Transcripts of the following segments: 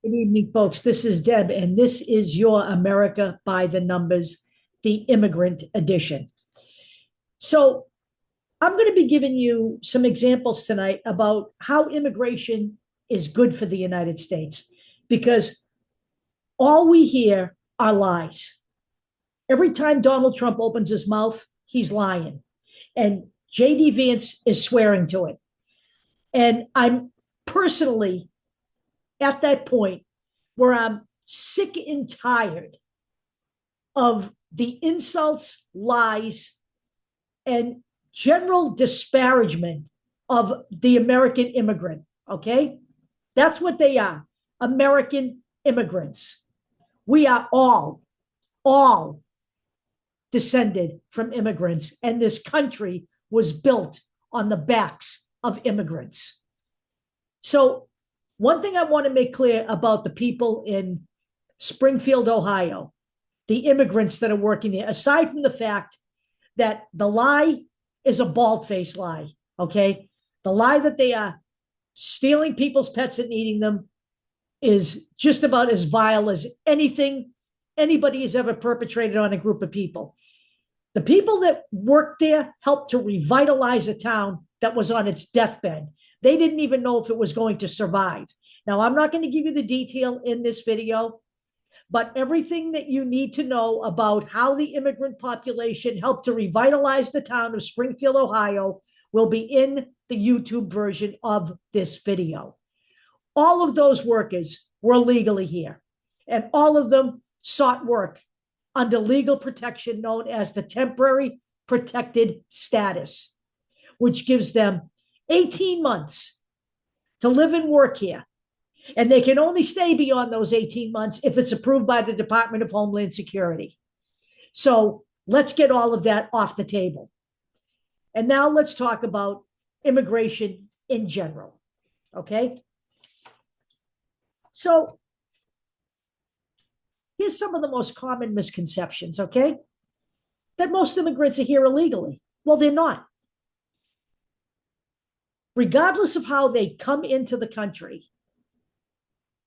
Good evening, folks. This is Deb, and this is your America by the Numbers, the immigrant edition. So, I'm going to be giving you some examples tonight about how immigration is good for the United States, because all we hear are lies. Every time Donald Trump opens his mouth, he's lying. And J.D. Vance is swearing to it. And I'm personally at that point where I'm sick and tired of the insults, lies, and general disparagement of the American immigrant. Okay? That's what they are, American immigrants. We are all descended from immigrants, and this country was built on the backs of immigrants. So, one thing I want to make clear about the people in Springfield, Ohio, the immigrants that are working there, aside from the fact that the lie is a bald-faced lie, okay? The lie that they are stealing people's pets and eating them is just about as vile as anything anybody has ever perpetrated on a group of people. The people that worked there helped to revitalize a town that was on its deathbed. They didn't even know if it was going to survive. Now, I'm not going to give you the detail in this video, but everything that you need to know about how the immigrant population helped to revitalize the town of Springfield, Ohio, will be in the YouTube version of this video. All of those workers were legally here, and all of them sought work under legal protection known as the temporary protected status, which gives them 18 months to live and work here. And they can only stay beyond those 18 months if it's approved by the Department of Homeland Security. So let's get all of that off the table. And now let's talk about immigration in general. Okay? So here's some of the most common misconceptions, okay? That most immigrants are here illegally. Well, they're not. Regardless of how they come into the country,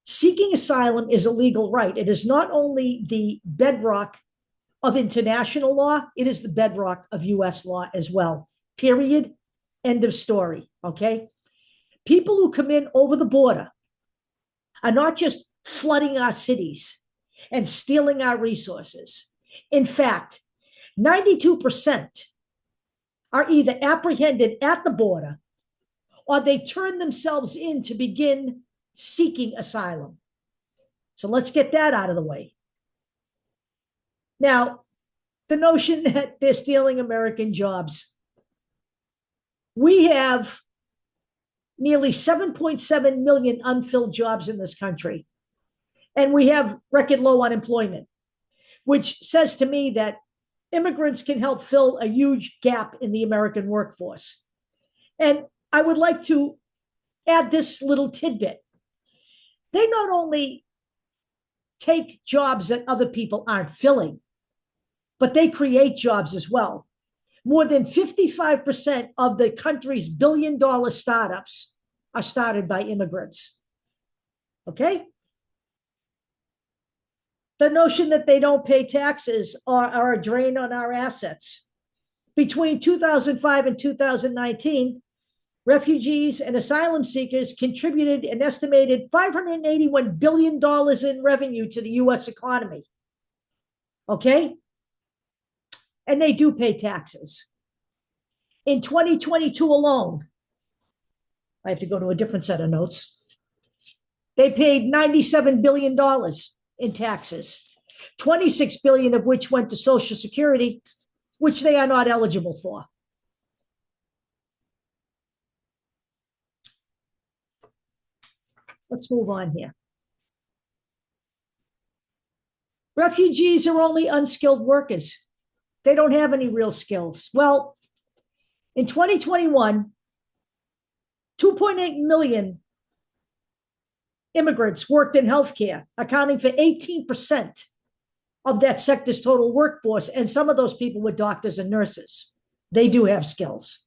seeking asylum is a legal right. It is not only the bedrock of international law, it is the bedrock of US law as well. Period. End of story. Okay? People who come in over the border are not just flooding our cities and stealing our resources. In fact, 92% are either apprehended at the border or they turn themselves in to begin seeking asylum. So let's get that out of the way. Now, the notion that they're stealing American jobs. We have nearly 7.7 million unfilled jobs in this country, and we have record low unemployment, which says to me that immigrants can help fill a huge gap in the American workforce. And I would like to add this little tidbit. They not only take jobs that other people aren't filling, but they create jobs as well. More than 55% of the country's billion-dollar startups are started by immigrants. Okay? The notion that they don't pay taxes are a drain on our assets. Between 2005 and 2019, refugees and asylum seekers contributed an estimated $581 billion in revenue to the US economy. Okay? And they do pay taxes. In 2022 alone, I have to go to a different set of notes, they paid $97 billion in taxes, $26 billion of which went to Social Security, which they are not eligible for. Let's move on here. Refugees are only unskilled workers. They don't have any real skills. Well, in 2021, 2.8 million immigrants worked in healthcare, accounting for 18% of that sector's total workforce. And some of those people were doctors and nurses. They do have skills.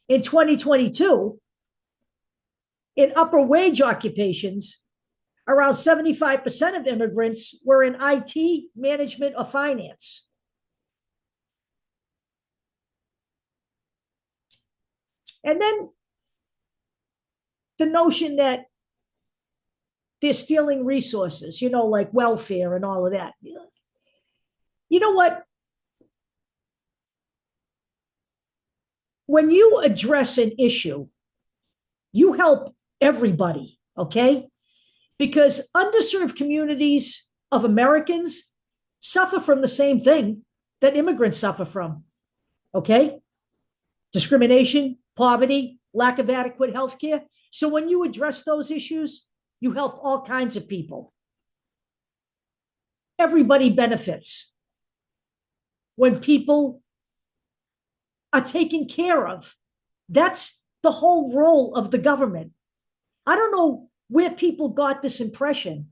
In 2022, in upper wage occupations, Around 75% of immigrants were in IT, management, or finance. And then the notion that they're stealing resources, like welfare and all of that. You know what? When you address an issue, you help everybody, okay? Because underserved communities of Americans suffer from the same thing that immigrants suffer from, okay? Discrimination, poverty, lack of adequate health care. So when you address those issues, you help all kinds of people. Everybody benefits when people are taken care of. That's the whole role of the government. I don't know where people got this impression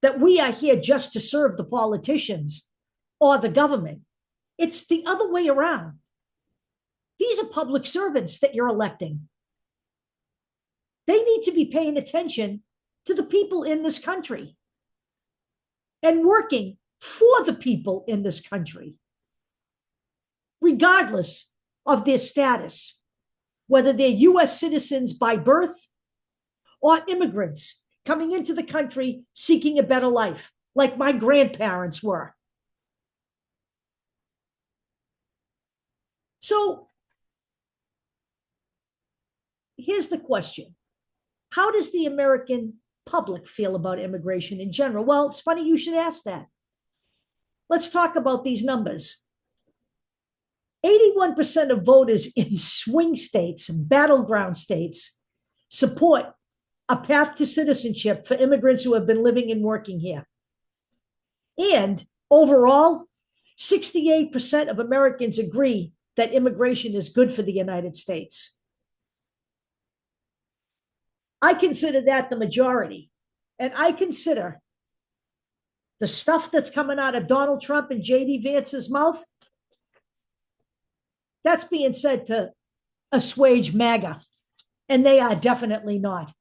that we are here just to serve the politicians or the government. It's the other way around. These are public servants that you're electing. They need to be paying attention to the people in this country and working for the people in this country, regardless of their status, whether they're US citizens by birth or immigrants coming into the country seeking a better life, like my grandparents were. So here's the question. How does the American public feel about immigration in general? Well, it's funny you should ask that. Let's talk about these numbers. 81% of voters in swing states and battleground states support a path to citizenship for immigrants who have been living and working here. And overall, 68% of Americans agree that immigration is good for the United States. I consider that the majority. And I consider the stuff that's coming out of Donald Trump and J.D. Vance's mouth, that's being said to assuage MAGA. And they are definitely not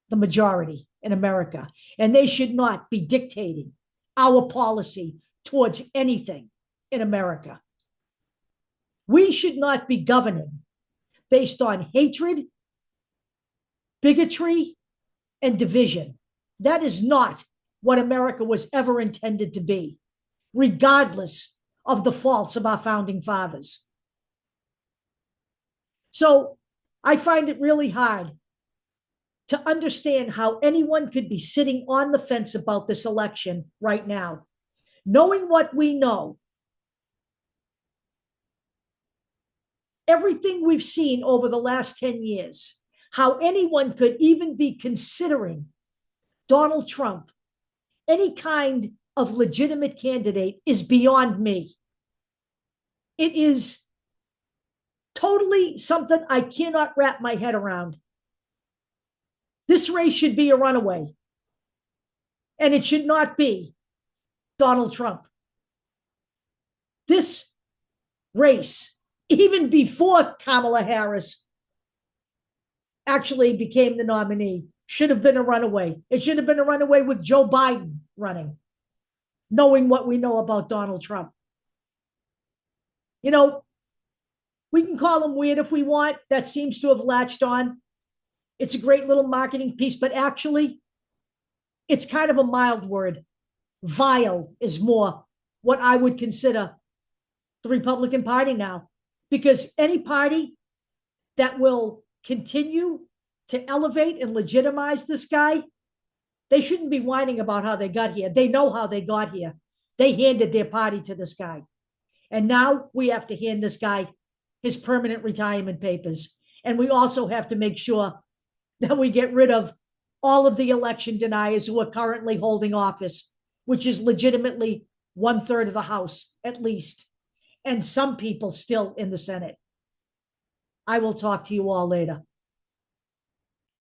the majority in America. And they should not be dictating our policy towards anything in America. We should not be governing based on hatred, bigotry, and division. That is not what America was ever intended to be, regardless of the faults of our founding fathers. So I find it really hard to understand how anyone could be sitting on the fence about this election right now, knowing what we know, everything we've seen over the last 10 years, how anyone could even be considering Donald Trump any kind of legitimate candidate is beyond me. It is totally something I cannot wrap my head around. This race should be a runaway, and it should not be Donald Trump. This race, even before Kamala Harris actually became the nominee, should have been a runaway. It should have been a runaway with Joe Biden running, knowing what we know about Donald Trump. We can call him weird if we want. That seems to have latched on. It's a great little marketing piece, but actually, it's kind of a mild word. Vile is more what I would consider the Republican Party now, because any party that will continue to elevate and legitimize this guy, they shouldn't be whining about how they got here. They know how they got here. They handed their party to this guy. And now we have to hand this guy his permanent retirement papers. And we also have to make sure that we get rid of all of the election deniers who are currently holding office, which is legitimately 1/3 of the House at least, and some people still in the Senate. I will talk to you all later.